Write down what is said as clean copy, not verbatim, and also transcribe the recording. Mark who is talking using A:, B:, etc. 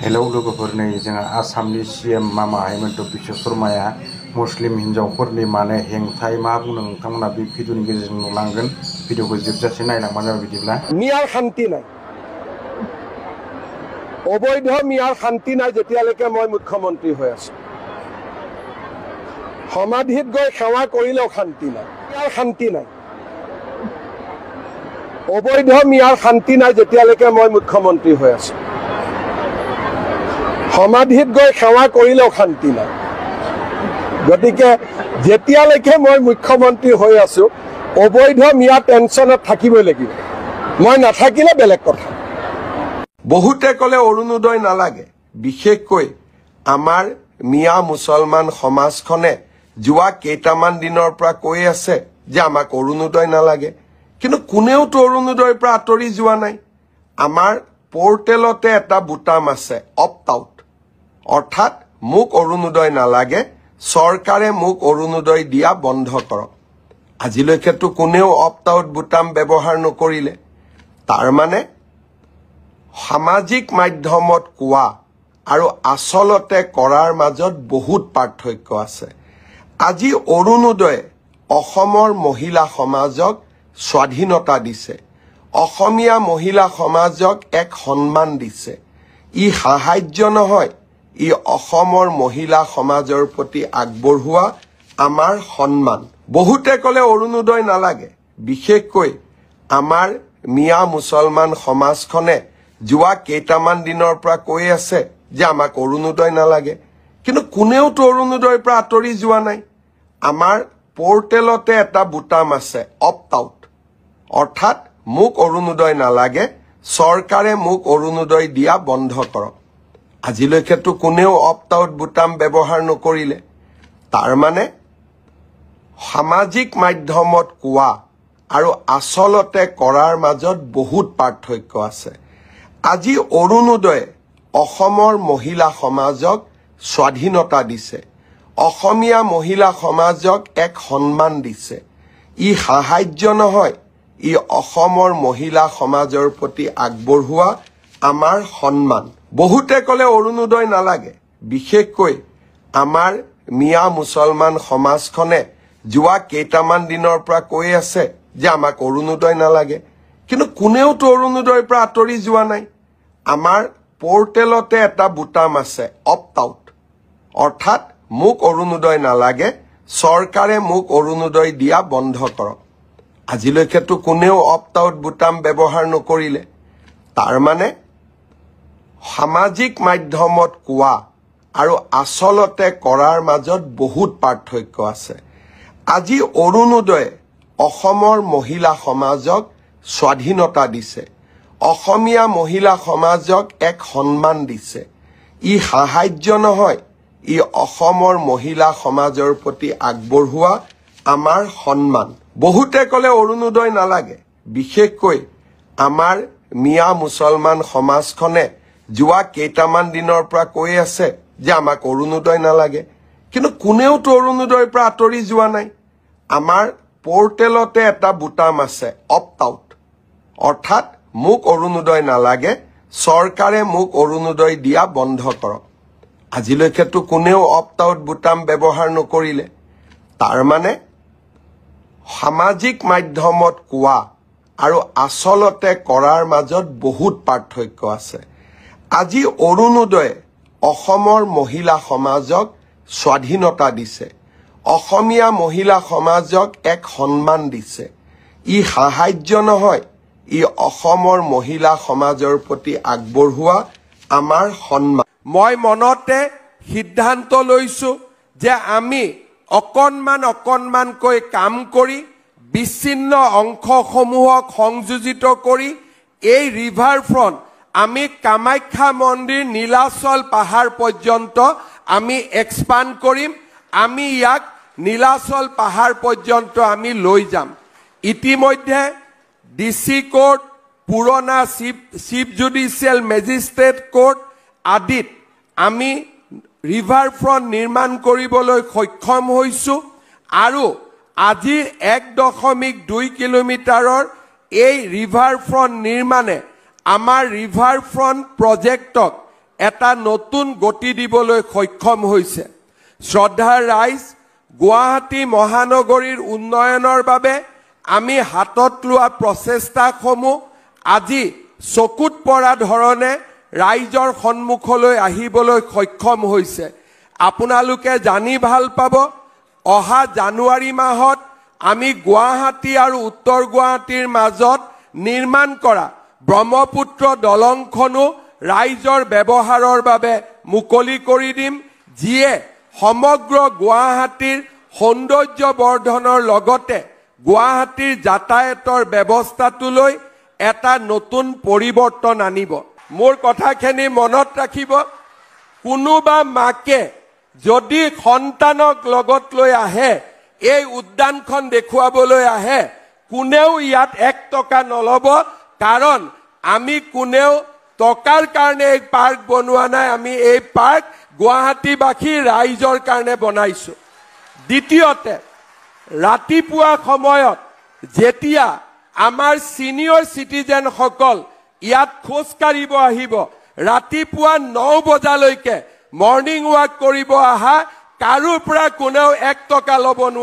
A: Hello लोगोफोर नै जोंहा आसामनि सीएम मामा हेमन्त बिश्व शर्माया मुस्लिम हिन्जावफोरनि माने हेंथायै मा बुंदों नोंथांमोना बे भिडिअनि गेजेरजों नुलांगोन। भिडिअखौ जोबजासे नायलांबानो जाबाय। बिदिब्ला
B: মিয়াৰ শান্তি নাই, অবৈধ মিয়াৰ শান্তি নাই যেতিয়ালৈকে মই মুখ্যমন্ত্ৰী হৈ আছো। সমাধিত গৈ সেৱা কৰিলেও শান্তি নাই, মিয়াৰ শান্তি নাই, অবৈধ মিয়াৰ শান্তি নাই যেতিয়ালৈকে মই মুখ্যমন্ত্ৰী হৈ আছো। সমাধিত গৈ সেৱা কৰিলেও শান্তি নাই। গতিকে যেতিয়ালৈকে মই মুখ্যমন্ত্ৰী হৈ আছো অবৈধ মিয়া টেনচনত থাকিবই লাগিব। মই নাথাকিলে বেলেগ কথা। বহুতে কলে অৰুণোদয় নালাগে, বিশেষকৈ আমাৰ মিয়া মুছলমান সমাজখনে যোৱা কেইটামান দিনৰ পৰা কৈ আছে যে আমাক অৰুণোদয় নালাগে, কিন্তু কোনেওতো অৰুণোদয়ৰ পৰা আঁতৰি যোৱা নাই। আমাৰ পোৰ্টেলতে এটা বুটাম আছে, অপ্ট আউট, অৰ্থাৎ মোক অৰুণোদয় নালাগে, চৰকাৰে মোক অৰুণোদয় দিয়া বন্ধ কৰক। আজিলৈকেতো কোনেও অপ্ট আউট বুটাম ব্যৱহাৰ নকৰিলে। তাৰ মানে সামাজিক মাধ্যমত কোৱা আৰু আচলতে কৰাৰ মাজত বহুত পাৰ্থক্য আছে। আজি অৰুণোদয়ে অসমৰ মহিলা সমাজক স্বাধীনতা দিছে, অসমীয়া মহিলা সমাজক এক সন্মান দিছে। ই সাহায্য নহয়, ই অসমৰ মহিলা সমাজৰ প্ৰতি আগবঢ়োৱা আমাৰ সন্মান। বহুতে কলে অৰুণোদয় নালাগে, বিশেষকৈ আমাৰ মিয়া মুছলমান সমাজখনে যোৱা কেইটামান দিনৰ পৰা কৈ আছে যে আমাক অৰুণোদয় নালাগে, কিন্তু কোনেওতো অৰুণোদয়ৰ পৰা আঁতৰি যোৱা নাই। আমাৰ পোৰ্টেলতে এটা বুটাম আছে, অপ্ট আউট, অৰ্থাৎ মোক অৰুণোদয় নালাগে, চৰকাৰে মোক অৰুণোদয় দিয়া বন্ধ কৰক। আজিলৈকেতো কোনেও অপ্ট আউট বুটাম ব্যৱহাৰ নকৰিলে। তাৰ মানে সামাজিক মাধ্যমত কোৱা আৰু আচলতে কৰাৰ মাজত বহুত পাৰ্থক্য আছে। আজি অৰুণোদয়ে অসমৰ মহিলা সমাজক স্বাধীনতা দিছে, অসমীয়া মহিলা সমাজক এক সন্মান দিছে। ই সাহায্য নহয়, ই অসমৰ মহিলা সমাজৰ প্ৰতি আগবঢ়োৱা আমাৰ সন্মান। বহুতে কলে অৰুণোদয় নালাগে, বিশেষকৈ আমাৰ মিয়া মুছলমান সমাজখনে যোৱা কেইটামান দিনৰ পৰা কৈ আছে যে আমাক অৰুণোদয় নালাগে, কিন্তু কোনেওতো অৰুণোদয়ৰ পৰা আঁতৰি যোৱা নাই। আমাৰ পোৰ্টেলতে এটা বুটাম আছে, অপ্ট আউট, অৰ্থাৎ মোক অৰুণোদয় নালাগে, চৰকাৰে মোক অৰুণোদয় দিয়া বন্ধ কৰক। আজিলৈকেতো কোনেও অপ্ট আউট বুটাম ব্যৱহাৰ নকৰিলে। তাৰ মানে সামাজিক মাধ্যমত কোৱা আৰু আচলতে কৰাৰ মাজত বহুত পাৰ্থক্য আছে। আজি অৰুণোদয়ে অসমৰ মহিলা সমাজক স্বাধীনতা দিছে, অসমীয়া মহিলা সমাজক এক সন্মান দিছে। ই সাহায্য নহয়, ই অসমৰ মহিলা সমাজৰ প্ৰতি আগবঢ়োৱা আমাৰ সন্মান। বহুতে কলে অৰুণোদয় নালাগে, বিশেষকৈ আমাৰ মিয়া মুছলমান সমাজখনে যোৱা কেইটামান দিনৰ পৰা কৈ আছে যে আমাক অৰুণোদয় নালাগে, কিন্তু কোনেওতো অৰুণোদয়ৰ পৰা আঁতৰি যোৱা নাই। আমাৰ পোৰ্টেলতে এটা বুটাম আছে, অপ্ট আউট, অৰ্থাৎ মোক অৰুণোদয় নালাগে, চৰকাৰে মোক অৰুণোদয় দিয়া বন্ধ কৰক। আজিলৈকেতো কোনেও অপ্ট আউট বুটাম ব্যৱহাৰ নকৰিলে। তাৰ মানে সামাজিক মাধ্যমত কোৱা আৰু আচলতে কৰাৰ মাজত বহুত পাৰ্থক্য আছে। আজি অৰুণোদয়ে অসমৰ মহিলা সমাজক স্বাধীনতা দিছে, অসমীয়া মহিলা সমাজক এক সন্মান দিছে। ই সাহায্য নহয়, ই অসমৰ মহিলা সমাজৰ প্ৰতি আগবঢ়োৱা আমাৰ সন্মান। মই মনতে সিদ্ধান্ত লৈছো যে আমি অকণমানকৈ কাম কৰি বিচ্ছিন্ন অংশসমূহক সংযোজিত কৰি এই ৰিভাৰ ফ্ৰণ্ট আমি কামাখ্যা মন্দিৰ নীলাচল পাহাৰ পৰ্যন্ত আমি এক্সপাণ্ড কৰিম। আমি ইয়াক নীলাচল পাহাৰ পৰ্যন্ত আমি লৈ যাম। ইতিমধ্যে ডিচি কোৰ্ট, পুৰণা চিফ জুডিচিয়েল মেজিষ্ট্ৰেট কোৰ্ট আদিত আমি ৰিভাৰ ফ্ৰণ্ট নিৰ্মাণ কৰিবলৈ সক্ষম হৈছোঁ আৰু আজিৰ 1.2 কিলোমিটাৰৰ এই ৰিভাৰ ফ্ৰণ্ট নিৰ্মাণে আমাৰ ৰিভাৰ ফ্ৰণ্ট প্ৰজেক্টক এটা নতুন গতি দিবলৈ সক্ষম হৈছে। শ্ৰদ্ধাৰ ৰাইজ, গুৱাহাটী মহানগৰীৰ উন্নয়নৰ বাবে আমি হাতত লোৱা প্ৰচেষ্টাসমূহ আজি চকুত পৰা ধৰণে ৰাইজৰ সন্মুখলৈ আহিবলৈ সক্ষম হৈছে। আপোনালোকে জানি ভাল পাব, অহা জানুৱাৰী মাহত আমি গুৱাহাটী আৰু উত্তৰ গুৱাহাটীৰ মাজত নিৰ্মাণ কৰা ব্ৰহ্মপুত্ৰ দলংখনো ৰাইজৰ ব্যৱহাৰৰ বাবে মুকলি কৰি দিম, যিয়ে সমগ্ৰ গুৱাহাটীৰ সৌন্দৰ্য বৰ্ধনৰ লগতে গুৱাহাটীৰ যাতায়াতৰ ব্যৱস্থাটোলৈ এটা নতুন পৰিৱৰ্তন আনিব। মোৰ কথাখিনি মনত ৰাখিব, কোনোবা মাকে যদি সন্তানক লগত লৈ আহে, এই উদ্যানখন দেখুৱাবলৈ আহে, কোনেও ইয়াত 1 টকা নলব, কাৰণ আমি কোনেও টকাৰ কাৰণে এই পাৰ্ক বনোৱা নাই। আমি এই পাৰ্ক গুৱাহাটীবাসী ৰাইজৰ কাৰণে বনাইছো। দ্বিতীয়তে, ৰাতিপুৱা সময়ত যেতিয়া আমাৰ সিনিয়ৰ সিটিজেনসকল ইয়াত খোজ কাঢ়িব আহিব, ৰাতিপুৱা 9 বজালৈকে মৰ্ণিং ৱাক কৰিব অহা কাৰোৰ পৰা কোনেও 1 টকা ল'ব নোৱাৰে।